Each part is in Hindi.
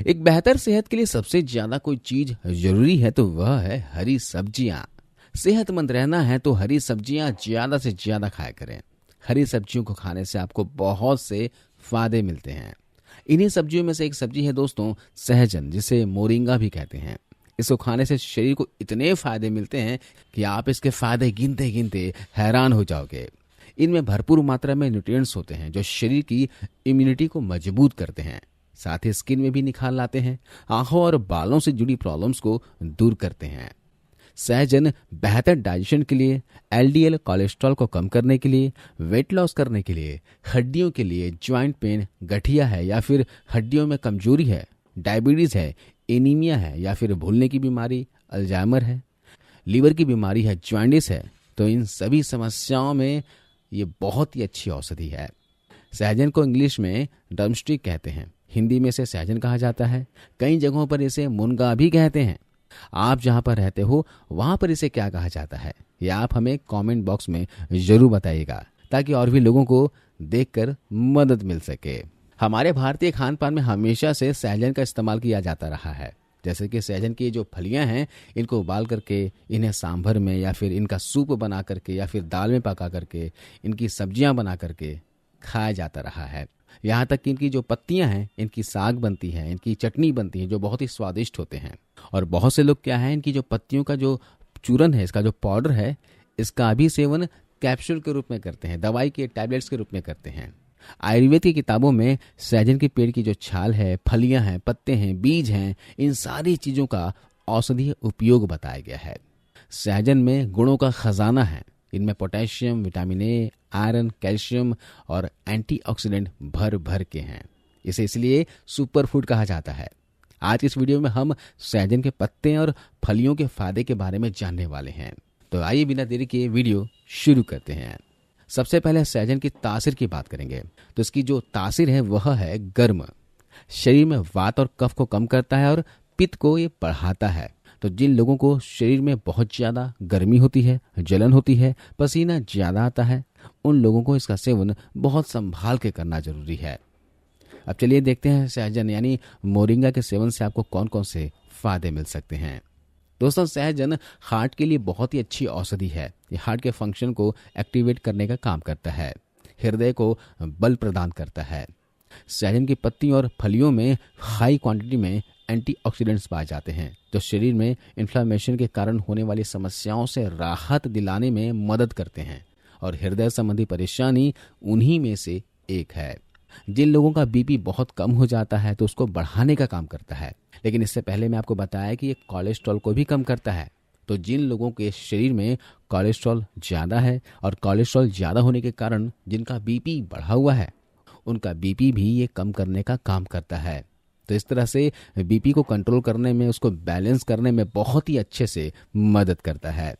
एक बेहतर सेहत के लिए सबसे ज्यादा कोई चीज जरूरी है तो वह है हरी सब्जियां। सेहतमंद रहना है तो हरी सब्जियां ज्यादा से ज्यादा खाया करें। हरी सब्जियों को खाने से आपको बहुत से फायदे मिलते हैं। इन्हीं सब्जियों में से एक सब्जी है दोस्तों सहजन, जिसे मोरिंगा भी कहते हैं। इसको खाने से शरीर को इतने फायदे मिलते हैं कि आप इसके फायदे गिनते गिनते हैरान हो जाओगे। इनमें भरपूर मात्रा में न्यूट्रिएंट्स होते हैं जो शरीर की इम्यूनिटी को मजबूत करते हैं। साथ ही स्किन में भी निखार लाते हैं, आंखों और बालों से जुड़ी प्रॉब्लम्स को दूर करते हैं। सहजन बेहतर डाइजेशन के लिए, एलडीएल कोलेस्ट्रॉल को कम करने के लिए, वेट लॉस करने के लिए, हड्डियों के लिए, ज्वाइंट पेन, गठिया है या फिर हड्डियों में कमजोरी है, डायबिटीज है, एनीमिया है या फिर भूलने की बीमारी, अल्जाइमर है, लीवर की बीमारी है, जॉन्डिस है, तो इन सभी समस्याओं में ये बहुत ही अच्छी औषधि है। सहजन को इंग्लिश में ड्रमस्टिक कहते हैं, हिंदी में इसे सहजन कहा जाता है। कई जगहों पर इसे मुनगा भी कहते हैं। आप जहां पर रहते हो वहां पर इसे क्या कहा जाता है, या आप हमें कमेंट बॉक्स में जरूर बताइएगा, ताकि और भी लोगों को देखकर मदद मिल सके। हमारे भारतीय खान पान में हमेशा से सहजन का इस्तेमाल किया जाता रहा है। जैसे कि सहजन की जो फलियां हैं, इनको उबाल करके इन्हें सांभर में या फिर इनका सूप बना करके या फिर दाल में पका करके इनकी सब्जियां बना करके खाया जाता रहा है। यहाँ तक कि इनकी जो पत्तियां हैं, इनकी साग बनती है, इनकी चटनी बनती है जो बहुत ही स्वादिष्ट होते हैं। और बहुत से लोग क्या है, इनकी जो पत्तियों का जो चूरन है, इसका जो पाउडर है, इसका भी सेवन कैप्सूल के रूप में करते हैं, दवाई के टैबलेट्स के रूप में करते हैं। आयुर्वेद की किताबों में सहजन के पेड़ की जो छाल है, फलियां हैं, पत्ते हैं, बीज हैं, इन सारी चीजों का औषधीय उपयोग बताया गया है। सहजन में गुणों का खजाना है। इनमें potassium, vitamin A, iron, calcium और एंटीऑक्सीडेंट भर भर के हैं। इसे इसलिए सुपर फूड कहा जाता है। आज इस वीडियो में हम सहजन के पत्ते और फलियों के फायदे के बारे में जानने वाले हैं। तो आइए बिना देरी के वीडियो शुरू करते हैं। सबसे पहले सहजन की तासीर की बात करेंगे। तो इसकी जो तासीर है वह है गर्म। शरीर में वात और कफ को कम करता है और पित्त को ये बढ़ाता है। तो जिन लोगों को शरीर में बहुत ज्यादा गर्मी होती है, जलन होती है, पसीना ज्यादा आता है, उन लोगों को इसका सेवन बहुत संभाल के करना जरूरी है। अब चलिए देखते हैं सहजन यानी मोरिंगा के सेवन से आपको कौन कौन से फायदे मिल सकते हैं। दोस्तों, सहजन हार्ट के लिए बहुत ही अच्छी औषधि है। ये हार्ट के फंक्शन को एक्टिवेट करने का काम करता है, हृदय को बल प्रदान करता है। सहजन की पत्ती और फलियों में हाई क्वांटिटी में एंटीऑक्सीडेंट्स पाए जाते हैं जो शरीर में इन्फ्लेमेशन के कारण होने वाली समस्याओं से राहत दिलाने में मदद करते हैं, और हृदय संबंधी परेशानी उन्हीं में से एक है। जिन लोगों का बीपी बहुत कम हो जाता है तो उसको बढ़ाने का काम करता है। लेकिन इससे पहले मैं आपको बताया कि ये कोलेस्ट्रॉल को भी कम करता है। तो जिन लोगों के शरीर में कोलेस्ट्रॉल ज़्यादा है और कोलेस्ट्रॉल ज़्यादा होने के कारण जिनका बीपी बढ़ा हुआ है, उनका बीपी भी ये कम करने का काम करता है। तो इस तरह से बीपी को कंट्रोल करने में, उसको बैलेंस करने में बहुत ही अच्छे से मदद करता है।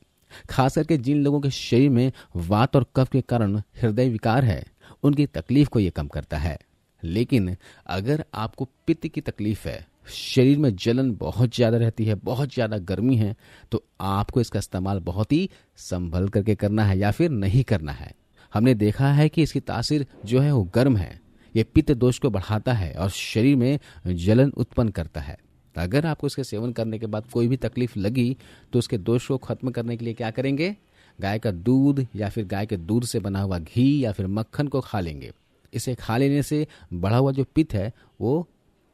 खास करके जिन लोगों के शरीर में वात और कफ के कारण हृदय विकार है, उनकी तकलीफ को ये कम करता है। लेकिन अगर आपको पित्त की तकलीफ है, शरीर में जलन बहुत ज़्यादा रहती है, बहुत ज़्यादा गर्मी है, तो आपको इसका इस्तेमाल बहुत ही संभल करके करना है या फिर नहीं करना है। हमने देखा है कि इसकी तासीर जो है वो गर्म है। ये पित्त दोष को बढ़ाता है और शरीर में जलन उत्पन्न करता है। तो अगर आपको इसके सेवन करने के बाद कोई भी तकलीफ लगी तो उसके दोष को खत्म करने के लिए क्या करेंगे, गाय का दूध या फिर गाय के दूध से बना हुआ घी या फिर मक्खन को खा लेंगे। इसे खा लेने से बढ़ा हुआ जो पित्त है वो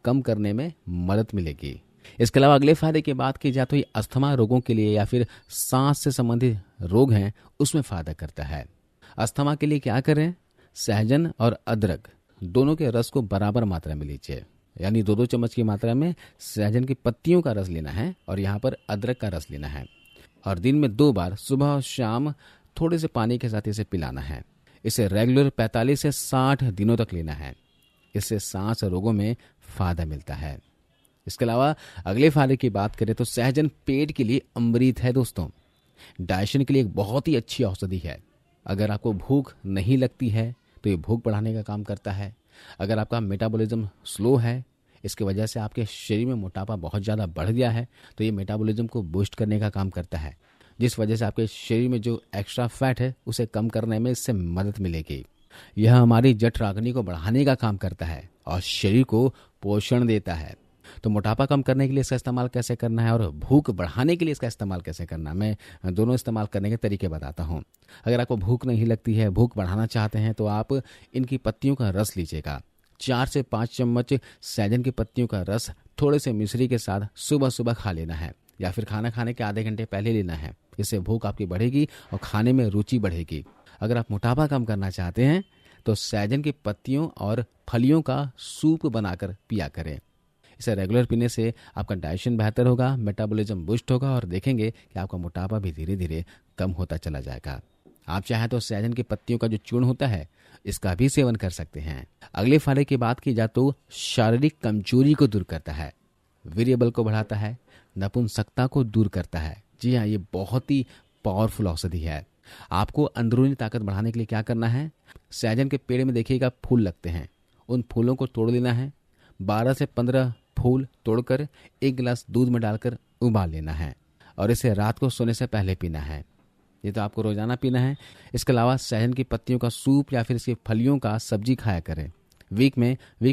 कम करने में मदद मिलेगी। इसके अलावा अगले फायदे की बात की जाए तो ये अस्थमा रोगों के लिए या फिर सांस से संबंधित रोग हैं उसमें फायदा करता है। अस्थमा के लिए क्या करें, सहजन और अदरक दोनों के रस को बराबर मात्रा में लीजिए। यानी 2-2 चम्मच की मात्रा में सहजन की पत्तियों का रस लेना है और यहाँ पर अदरक का रस लेना है, और दिन में 2 बार सुबह और शाम थोड़े से पानी के साथ इसे पिलाना है। इसे रेगुलर 45 से 60 दिनों तक लेना है। इससे सांस रोगों में फायदा मिलता है। इसके अलावा अगले फायदे की बात करें तो सहजन पेट के लिए अमृत है। दोस्तों, डाइजेशन के लिए एक बहुत ही अच्छी औषधि है। अगर आपको भूख नहीं लगती है तो ये भूख बढ़ाने का काम करता है। अगर आपका मेटाबॉलिज्म स्लो है, इसकी वजह से आपके शरीर में मोटापा बहुत ज़्यादा बढ़ गया है, तो ये मेटाबॉलिज्म को बूस्ट करने का काम करता है, जिस वजह से आपके शरीर में जो एक्स्ट्रा फैट है उसे कम करने में इससे मदद मिलेगी। यह हमारी जठराग्नि को बढ़ाने का काम करता है और शरीर को पोषण देता है। तो मोटापा कम करने के लिए इसका इस्तेमाल कैसे करना है और भूख बढ़ाने के लिए इसका इस्तेमाल कैसे करना है, मैं दोनों इस्तेमाल करने के तरीके बताता हूँ। अगर आपको भूख नहीं लगती है, भूख बढ़ाना चाहते हैं, तो आप इनकी पत्तियों का रस लीजिएगा। 4 से 5 चम्मच सहजन की पत्तियों का रस थोड़े से मिश्री के साथ सुबह सुबह खा लेना है, या फिर खाना खाने के आधे घंटे पहले लेना है। इससे भूख आपकी बढ़ेगी और खाने में रुचि बढ़ेगी। अगर आप मोटापा कम करना चाहते हैं तो सहजन की पत्तियों और फलियों का सूप बनाकर पिया करें। इसे रेगुलर पीने से आपका डाइजेशन बेहतर होगा, मेटाबॉलिज्म बूस्ट होगा और देखेंगे कि आपका मोटापा भी धीरे धीरे कम होता चला जाएगा। आप चाहें तो सहजन की पत्तियों का जो चूर्ण होता है इसका भी सेवन कर सकते हैं। अगले फायदे की बात की जाए तो शारीरिक कमजोरी को दूर करता है, वीर्य बल को बढ़ाता है, नपुंसकता को दूर करता है। जी हाँ, ये बहुत ही पावरफुल औषधि है। आपको अंदरूनी ताकत बढ़ाने के लिए क्या करना है, सहजन के पेड़ में देखिएगा फूल लगते हैं, उन फूलों को तोड़ लेना है। 12 से 15 फूल तोड़कर 1 गिलास दूध में डालकर उबाल लेना है और इसे रात को सोने से पहले पीना है। ये तो आपको रोजाना पीना है। इसके अलावा सहजन की पत्तियों का सूप या फिर इसकी फलियों का सब्जी खाया करें। वीक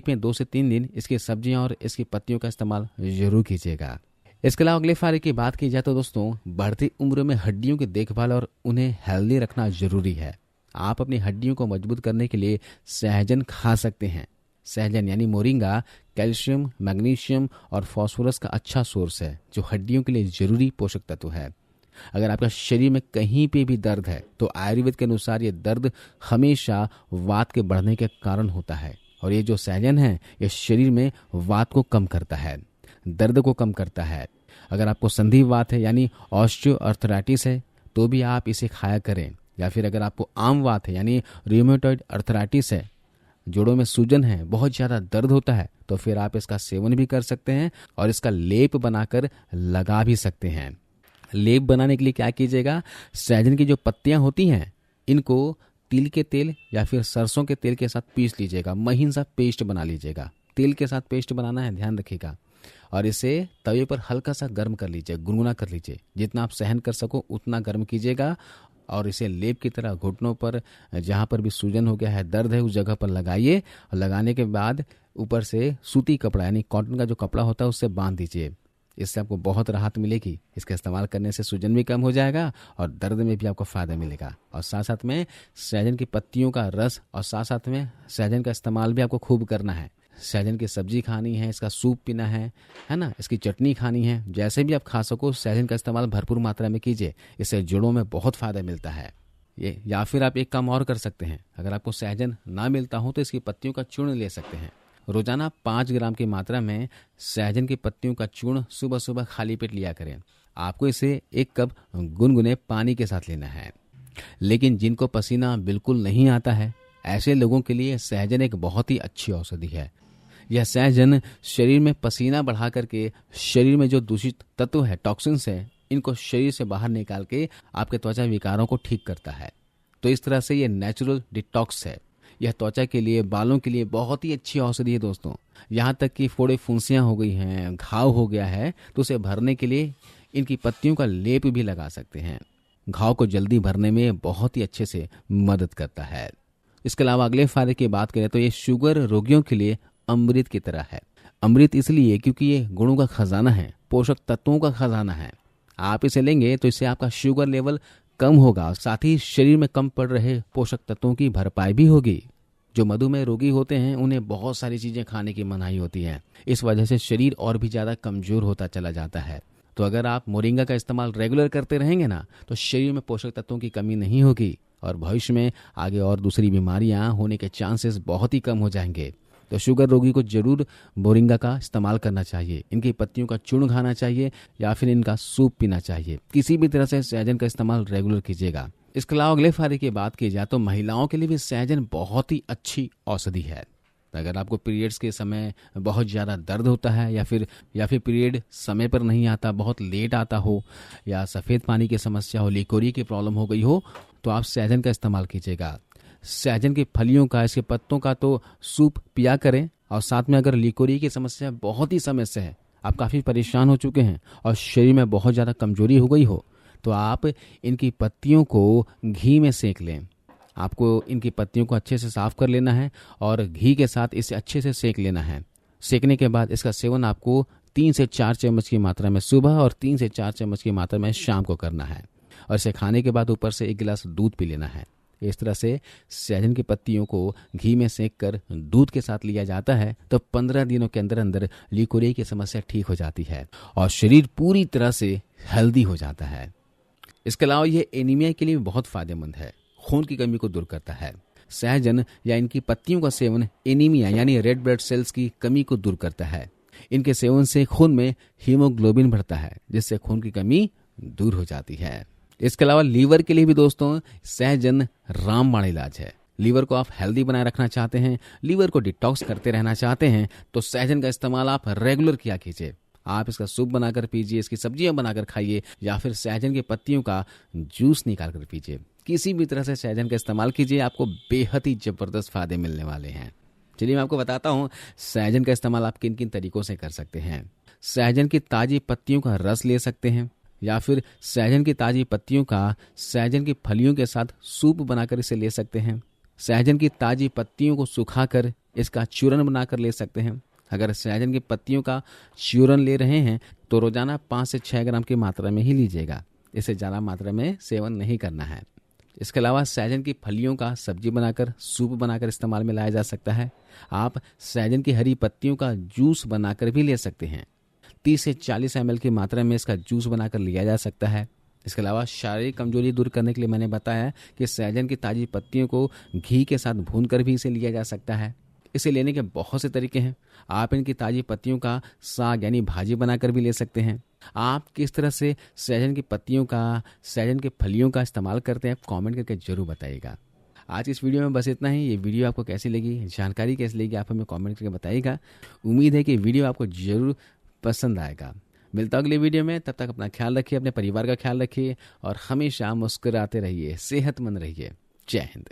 में 2 से 3 दिन इसकी सब्जियां और इसकी पत्तियों का इस्तेमाल जरूर कीजिएगा। इसके अलावा अगले फायदे की बात की जाए तो दोस्तों, बढ़ती उम्र में हड्डियों की देखभाल और उन्हें हेल्दी रखना जरूरी है। आप अपनी हड्डियों को मजबूत करने के लिए सहजन खा सकते हैं। सहजन यानी मोरिंगा कैल्शियम, मैग्नीशियम और फास्फोरस का अच्छा सोर्स है, जो हड्डियों के लिए जरूरी पोषक तत्व है। अगर आपका शरीर में कहीं पे भी दर्द है तो आयुर्वेद के अनुसार ये दर्द हमेशा वात के बढ़ने के कारण होता है, और ये जो सहजन है ये शरीर में वात को कम करता है, दर्द को कम करता है। अगर आपको संधिवात है यानी ऑस्टियोआर्थराइटिस है तो भी आप इसे खाया करें, या फिर अगर आपको आमवात है यानी रूमेटॉइड अर्थराइटिस है, जोड़ों में सूजन है, बहुत ज़्यादा दर्द होता है, तो फिर आप इसका सेवन भी कर सकते हैं और इसका लेप बनाकर लगा भी सकते हैं। लेप बनाने के लिए क्या कीजिएगा, सहजन की जो पत्तियां होती हैं इनको तिल के तेल या फिर सरसों के तेल के साथ पीस लीजिएगा, महीन सा पेस्ट बना लीजिएगा। तेल के साथ पेस्ट बनाना है, ध्यान रखिएगा। और इसे तवे पर हल्का सा गर्म कर लीजिए, गुनगुना कर लीजिए, जितना आप सहन कर सको उतना गर्म कीजिएगा और इसे लेप की तरह घुटनों पर, जहाँ पर भी सूजन हो गया है, दर्द है, उस जगह पर लगाइए। और लगाने के बाद ऊपर से सूती कपड़ा यानी कॉटन का जो कपड़ा होता है उससे बांध दीजिए। इससे आपको बहुत राहत मिलेगी। इसका इस्तेमाल करने से सूजन भी कम हो जाएगा और दर्द में भी आपको फायदा मिलेगा। और साथ साथ में सहजन की पत्तियों का रस और साथ साथ में सहजन का इस्तेमाल भी आपको खूब करना है। सहजन की सब्जी खानी है, इसका सूप पीना है ना, इसकी चटनी खानी है। जैसे भी आप खा सको सहजन का इस्तेमाल भरपूर मात्रा में कीजिए, इससे जोड़ों में बहुत फायदा मिलता है। ये या फिर आप एक काम और कर सकते हैं, अगर आपको सहजन ना मिलता हो तो इसकी पत्तियों का चूर्ण ले सकते हैं। रोजाना 5 ग्राम की मात्रा में सहजन की पत्तियों का चूर्ण सुबह सुबह खाली पेट लिया करें। आपको इसे 1 कप गुनगुने पानी के साथ लेना है। लेकिन जिनको पसीना बिल्कुल नहीं आता है, ऐसे लोगों के लिए सहजन एक बहुत ही अच्छी औषधि है। यह सहजन शरीर में पसीना बढ़ा करके शरीर में जो दूषित तत्व है, टॉक्सिन्स है, इनको शरीर से बाहर निकाल के आपके त्वचा विकारों को ठीक करता है। तो इस तरह से ये नेचुरल डिटॉक्स है। यह त्वचा के लिए, बालों के लिए बहुत ही अच्छी औषधि है दोस्तों। यहाँ तक कि फोड़े फुंसियाँ हो गई हैं, घाव हो गया है, तो उसे भरने के लिए इनकी पत्तियों का लेप भी लगा सकते हैं। घाव को जल्दी भरने में बहुत ही अच्छे से मदद करता है। इसके अलावा अगले फायदे की बात करें तो ये शुगर रोगियों के लिए अमृत की तरह है। अमृत इसलिए क्योंकि ये गुणों का खजाना है, पोषक तत्वों का खजाना है। आप इसे लेंगे तो इससे आपका शुगर लेवल कम होगा, साथ ही शरीर में कम पड़ रहे पोषक तत्वों की भरपाई भी होगी। जो मधुमेह रोगी होते हैं उन्हें बहुत सारी चीजें खाने की मनाही होती है, इस वजह से शरीर और भी ज्यादा कमजोर होता चला जाता है। तो अगर आप मोरिंगा का इस्तेमाल रेगुलर करते रहेंगे ना, तो शरीर में पोषक तत्वों की कमी नहीं होगी और भविष्य में आगे और दूसरी बीमारियां होने के चांसेस बहुत ही कम हो जाएंगे। तो शुगर रोगी को जरूर मोरिंगा का इस्तेमाल करना चाहिए। इनकी पत्तियों का चूर्ण खाना चाहिए या फिर इनका सूप पीना चाहिए। किसी भी तरह से सहजन का इस्तेमाल रेगुलर कीजिएगा। इसके अलावा अगले फायदे की बात की जाए तो महिलाओं के लिए भी सहजन बहुत ही अच्छी औषधि है। अगर आपको पीरियड्स के समय बहुत ज़्यादा दर्द होता है या फिर पीरियड समय पर नहीं आता, बहुत लेट आता हो, या सफ़ेद पानी की समस्या हो, लिकोरी की प्रॉब्लम हो गई हो, तो आप सहजन का इस्तेमाल कीजिएगा। सहजन की फलियों का, इसके पत्तों का तो सूप पिया करें। और साथ में अगर लिकोरी की समस्या बहुत ही समय से है, आप काफ़ी परेशान हो चुके हैं और शरीर में बहुत ज़्यादा कमजोरी हो गई हो, तो आप इनकी पत्तियों को घी में सेक लें। आपको इनकी पत्तियों को अच्छे से साफ कर लेना है और घी के साथ इसे अच्छे से सेक लेना है। सेकने के बाद इसका सेवन आपको 3 से 4 चम्मच की मात्रा में सुबह और 3 से 4 चम्मच की मात्रा में शाम को करना है। और इसे खाने के बाद ऊपर से 1 गिलास दूध पी लेना है। इस तरह से सहजन की पत्तियों को घी में सेक कर दूध के साथ लिया जाता है तो 15 दिनों के अंदर अंदर ल्यूकोरिया की समस्या ठीक हो जाती है और शरीर पूरी तरह से हेल्दी हो जाता है। इसके अलावा यह एनीमिया के लिए बहुत फायदेमंद है, खून की कमी को दूर करता है। सहजन या इनकी पत्तियों का सेवन एनीमिया यानी रेड ब्लड सेल्स की कमी को दूर करता है। इनके सेवन से खून में हीमोग्लोबिन बढ़ता है, जिससे खून की कमी दूर हो जाती है। इसके अलावा लीवर के लिए भी दोस्तों सहजन रामबाण इलाज है। लीवर को आप हेल्दी बनाए रखना चाहते हैं, लीवर को डिटॉक्स करते रहना चाहते हैं तो सहजन का इस्तेमाल आप रेगुलर किया कीजिए। आप इसका सूप बनाकर पीजिए, इसकी सब्जियां बनाकर खाइए या फिर सहजन की पत्तियों का जूस निकाल कर पीजिए। किसी भी तरह से सहजन का इस्तेमाल कीजिए, आपको बेहद ही जबरदस्त फायदे मिलने वाले हैं। चलिए मैं आपको बताता हूँ सहजन का इस्तेमाल आप किन किन तरीकों से कर सकते हैं। सहजन की ताजी पत्तियों का रस ले सकते हैं या फिर सहजन की ताजी पत्तियों का सहजन की फलियों के साथ सूप बनाकर इसे ले सकते हैं। सहजन की ताजी पत्तियों को सुखाकर इसका चूरन बनाकर ले सकते हैं। अगर सहजन की पत्तियों का चूरन ले रहे हैं तो रोजाना 5 से 6 ग्राम की मात्रा में ही लीजिएगा, इसे ज़्यादा मात्रा में सेवन नहीं करना है। इसके अलावा सहजन की फलियों का सब्जी बनाकर सूप बनाकर इस्तेमाल में लाया जा सकता है। आप सहजन की हरी पत्तियों का जूस बनाकर भी ले सकते हैं। 30 से 40 ml की मात्रा में इसका जूस बनाकर लिया जा सकता है। इसके अलावा शारीरिक कमजोरी दूर करने के लिए मैंने बताया कि सहजन की ताजी पत्तियों को घी के साथ भूनकर भी इसे लिया जा सकता है। इसे लेने के बहुत से तरीके हैं। आप इनकी ताजी पत्तियों का साग यानी भाजी बनाकर भी ले सकते हैं। आप किस तरह से सहजन की पत्तियों का, सहजन के फलियों का इस्तेमाल करते हैं, कमेंट करके जरूर बताइएगा। आज इस वीडियो में बस इतना ही। ये वीडियो आपको कैसी लगी, जानकारी कैसी लगी, आप हमें कमेंट करके बताइएगा। उम्मीद है कि वीडियो आपको जरूर पसंद आएगा। मिलता अगले वीडियो में, तब तक अपना ख्याल रखिए, अपने परिवार का ख्याल रखिए और हमेशा मुस्कुराते रहिए, सेहतमंद रहिए। जय हिंद।